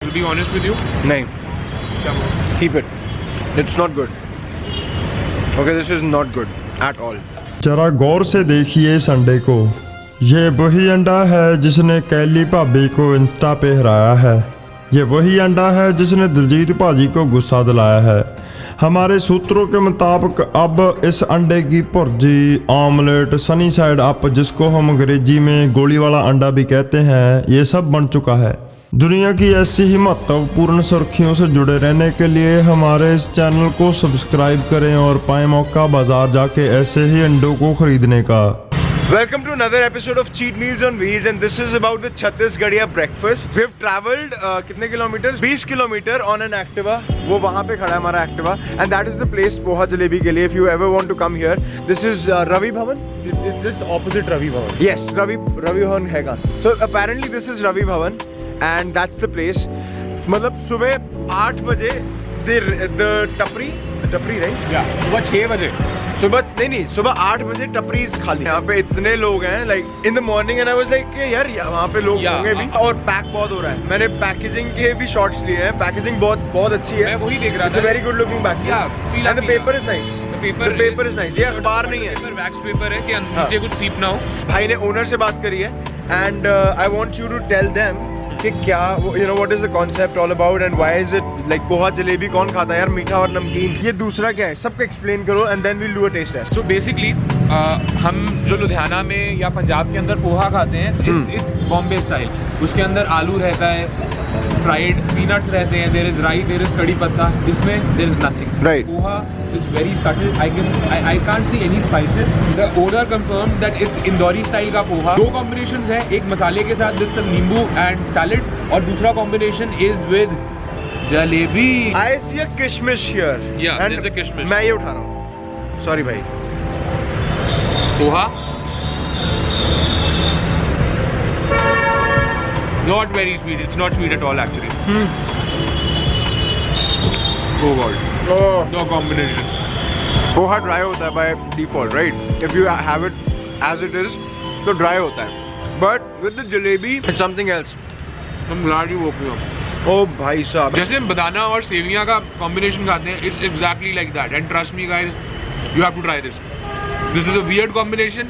To be honest with you, नहीं, keep it. It's not good. Okay, this is not good at all. जरा गौर से देखिए इस अंडे को। ये वही अंडा है जिसने कैली भाभी को इंस्टा पे हराया है। ये वही अंडा है जिसने दिलजीत भाजी को गुस्सा दिलाया है। हमारे सूत्रों के मुताबिक अब इस अंडे की bhurji, omelette, sunny side up, जिसको हम अंग्रेजी में गोली वाला अंडा भी कहते हैं, ये सब बन चुका है। दुनिया की ऐसी ही महत्वपूर्ण सुर्खियों से जुड़े रहने के लिए हमारे इस चैनल को सब्सक्राइब करें और पाएं मौका बाजार जाके ऐसे ही अंडों को खरीदने का। Welcome to another episode of Cheat Meals on Wheels, and this is about the Chhattisgarhia breakfast. We've travelled कितने kilometre? 20 kilometre on an Activa. वो वहाँ पे खड़ा है हमारा Activa, and that is the place poha jalebi के लिए. If you ever want to come here, this is Ravi Bhavan. it's just opposite Ravi Bhavan. Yes, Ravi Bhavan हैगा. So apparently this is Ravi Bhavan, and that's the place. मतलब सुबह 8 बजे the टपरी right? Yeah. सुबह 6 बजे. सुबह 8 बजे टपरीज खाली। यहाँ पे इतने लोग हैं, like in the morning, and I was like यार वहाँ पे लोग होंगे भी, और पैक बहुत हो रहा है। मैंने पैकेजिंग के भी शॉट्स लिए हैं। पैकेजिंग बहुत अच्छी है। मैं वही देख रहा था। It's a very good looking packaging, and the paper is nice. The paper is nice. ये अखबार नहीं है, पेपर वैक्स पेपर है कि नीचे कुछ सीप ना हो। भाई ने ओनर से बात करी है, and I want you to tell them कि क्या you know what is the concept all about, and why is it like poha jalebi कौन खाता है यार, मीठा और नमकीन, ये दूसरा क्या है, सबको एक्सप्लेन करो, and then we'll do a test test. So basically हम जो लुधियाना में या पंजाब के अंदर पोहा खाते हैं, इट्स बॉम्बे स्टाइल। उसके अंदर आलू रहता है, फ्राइड पीनट्स रहते हैं, there is rai, there is kadi patta. इसमें there is nothing. Right. Poha is very subtle. I can't see any spices. The owner confirmed that it's Indori style का पोहा। 2 कॉम्बिनेशंस है, एक मसाले के साथ विद सम नींबू एंड सैलेड, और दूसरा कॉम्बिनेशन इज विद जलेबी। आई सी अ किशमिश here. Yeah, there's a kishmish. मैं ये उठा रहा हूँ, सॉरी भाई। Poha not very sweet. It's not sweet at all actually. Oh god. Oh, No combination. Poha dry होता है by default, right? If you have it as it is तो dry होता है, but with the jalebi it's something else. I'm glad you woke me up. ओ भाई साहब, जैसे हम बनाना और सेवियां का कॉम्बिनेशन खाते हैं, it's exactly like that. And trust me guys, you have to try this. This is a weird combination,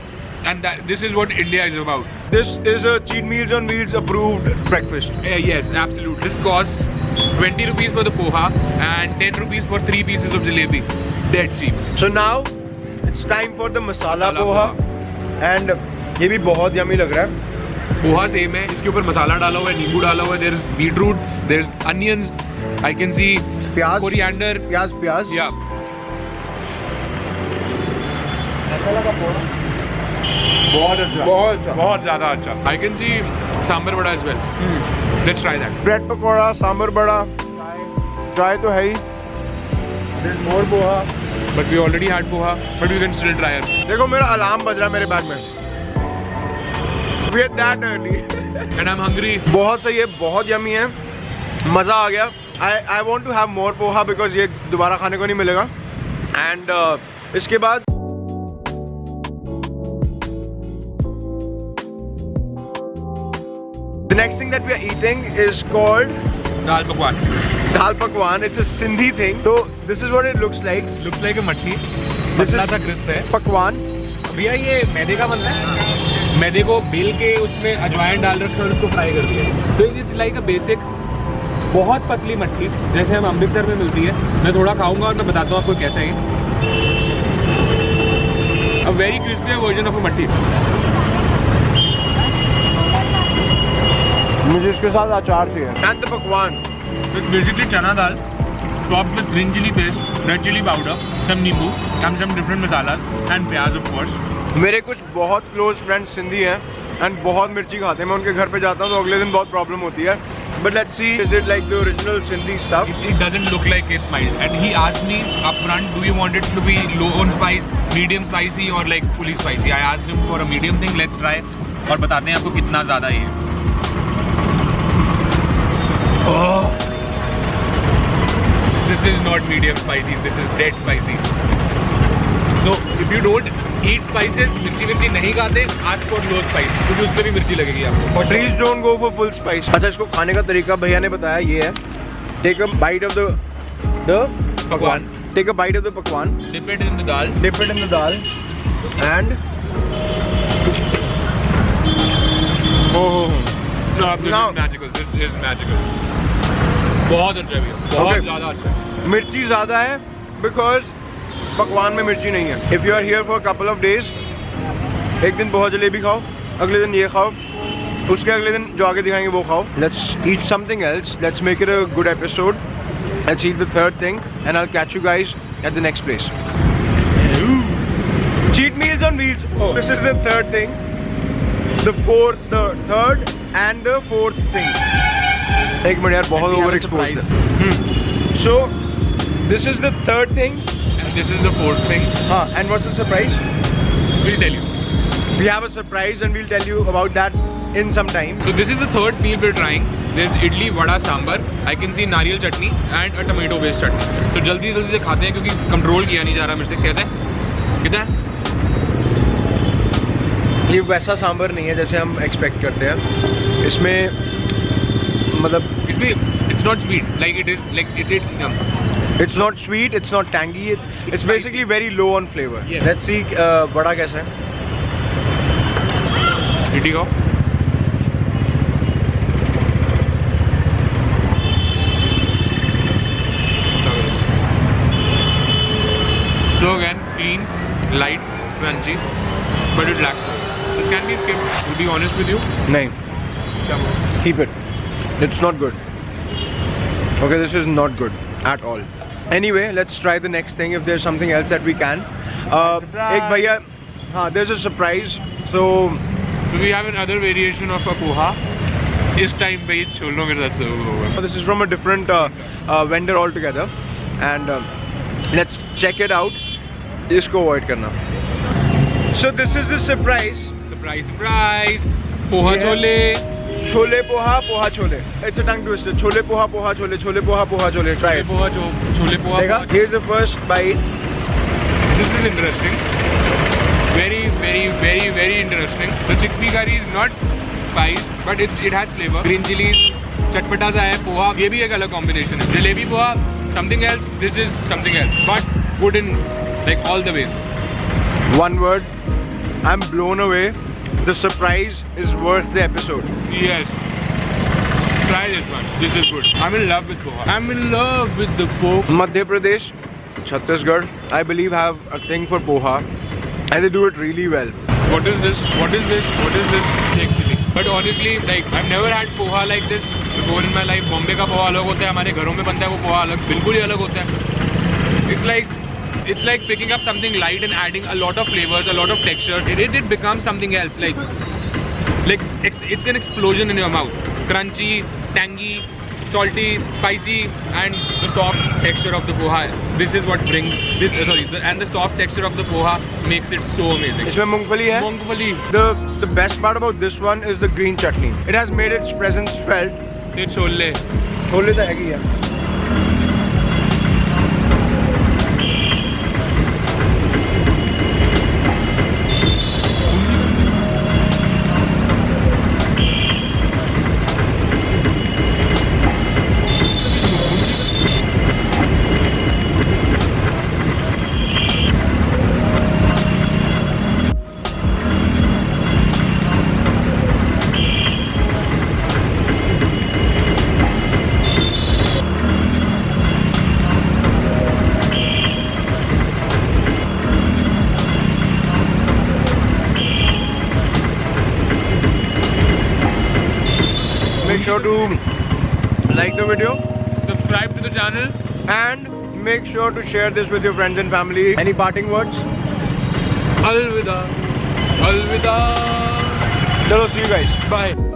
and this is what India is about. this is a Cheat Meals on Wheels approved breakfast. Yes, absolutely. This costs 20 rupees for the poha and 10 rupees for 3 pieces of jalebi. Dead cheap. So now it's time for the masala poha, and ये भी बहुत yummy लग रहा है। Poha same है, इसके ऊपर मसाला डाला हुआ है, नींबू डाला हुआ है, there is beetroot, there is onions, I can see pyaz, coriander, प्याज या बहुत ज़्यादा अच्छा। I can see sambar vada as well. Let's try that. Bread pakora, sambar bada, चाय तो है ही। More poha, but we already had poha, but we can still try it. देखो मेरा अलार्म बज रहा है मेरे बैग में। We are that early. And I am hungry. बहुत सही है, बहुत यमी है, मज़ा आ गया। I want to have more poha because ये दोबारा खाने को नहीं मिलेगा। एंड इसके बाद the next thing that we are eating is called दाल पकवान। dal pakwan. It's a Sindhi thing. So this is what it looks like. Looks like a mathri, This पतला is सा क्रिस्प है। pakwan. भैया ये मैदे का बनता है, मैदे को बेल के उसमें अजवाइन डाल रखे और उसको फ्राई कर दिया। तो इट्स लाइक अ बेसिक बहुत पतली मट्ठी, जैसे हम अमृतसर में मिलती है। मैं थोड़ा खाऊंगा और मैं बताता हूँ आपको कैसा है। A very crispy version of a matthi. मुझे इसके साथ अचार चाहिए। And the pakwan. It's basically चना दाल topped with green chili paste, red chili powder, some नींबू and some different masalas and प्याज of course. मेरे कुछ बहुत क्लोज फ्रेंड्स सिंधी हैं एंड बहुत मिर्ची खाते हैं। मैं उनके घर पे जाता हूँ तो अगले दिन बहुत प्रॉब्लम होती है। But let's see, is it like the original Sindhi stuff? It doesn't look like it's mild, and he asked me upfront, do you want it to be low on spice, medium spicy or like fully spicy? I asked him for a medium thing. Let's try और बताते हैं आपको कितना ज़्यादा ये है। This is not medium spicy, this is dead spicy. So if you don't eat spices, मिर्ची नहीं खाते, आस्क फॉर लो स्पाइस, क्योंकि उसमें भी मिर्ची लगेगी आपको। Please don't go for full spice. अच्छा, इसको खाने का तरीका भैया ने बताया ये है, take a bite of the pakwan, take a bite of the pakwan, dip it in the dal, dip it in the dal and magical, this is magical. बहुत अच्छा है भैया, बहुत Okay. ज़्यादा अच्छा है। मिर्ची ज़्यादा है बिकॉज पकवान में मिर्ची नहीं है। If you are here for couple of days, एक दिन पोहा जलेबी खाओ, अगले दिन ये खाओ, उसके अगले दिन जो आगे दिखाएंगे वो खाओ। Let's eat something else, let's make it a good episode. Let's eat the third thing and I will catch you guys at the next place. Cheat meals on wheels. Oh. This is the third thing. The third and the fourth thing. एक minute यार, बहुत over exposed है। So this is the third thing. And this is the fourth thing. And what's the surprise? We'll tell you. We have a surprise and we'll tell you about that in some time. So this is the third meal we're trying. There's idli, vada, sambar. I can see नारियल चटनी and a tomato based चटनी. तो जल्दी से खाते हैं क्योंकि control किया नहीं जा रहा मेरे से। कैसे? कितना है? ये वैसा सांभर नहीं है जैसे हम एक्सपेक्ट करते हैं। इसमें मतलब इसमें it's not sweet like it is like it's not sweet, it's not tangy, it's basically very low on flavor. Yeah. Let's see vada कैसा है। इडली खाओ। So again, clean, light, crunchy, but it lacks. This can be skipped. To be honest with you, नहीं, क्या बोलूं? keep it. It's not good. Okay, this is not good at all. Anyway, let's try the next thing if there's something else that we can. एक भैया, हाँ, there's a surprise. So we have another variation of a poha. इस time पे ये छोलों के साथ सर्व होगा। this is from a different vendor altogether, and let's check it out. इसको avoid करना। So this is the surprise. Surprise! Poha Yeah. Chole. Chole poha, poha chole. It's a tongue twister. Chole poha, poha chole, chole poha, poha chole. Try it. Poha chole poha. देखा? Here's the first bite. This is interesting. Very, very, very, very interesting. The chickpea curry is not spice, but it has flavor. Green chilies, चटपटा सा है पोहा। ये भी एक अलग combination है। Jalebi poha, something else. This is something else, but good in like all the ways. One word. I'm blown away. The surprise is worth the episode. Yes. Try this one. This is good. I'm in love with poha. I'm in love with the pork. Madhya Pradesh, Chhattisgarh, I believe have a thing for poha, and they do it really well. What is this? What is this? What is this? Actually, but honestly, like I've never had poha like this before in my life. Bombay का पोहा अलग होता है, हमारे घरों में बनता है वो पोहा अलग, बिल्कुल ही अलग होता है. It's like picking up something light and adding a lot of flavors, a lot of texture. It becomes something else. Like it's an explosion in your mouth. Crunchy, tangy, salty, spicy, and the soft texture of the poha. This is what brings this. And the soft texture of the poha makes it so amazing. इसमें मूंगफली है. Mungfali. The best part about this one is the green chutney. It has made its presence felt. ये छोले. छोले तो हैगी है. Make sure to like the video, Subscribe to the channel. and make sure to share this with your friends and family. Any parting words? Alvida. Alvida. Chalo, see you guys. Bye.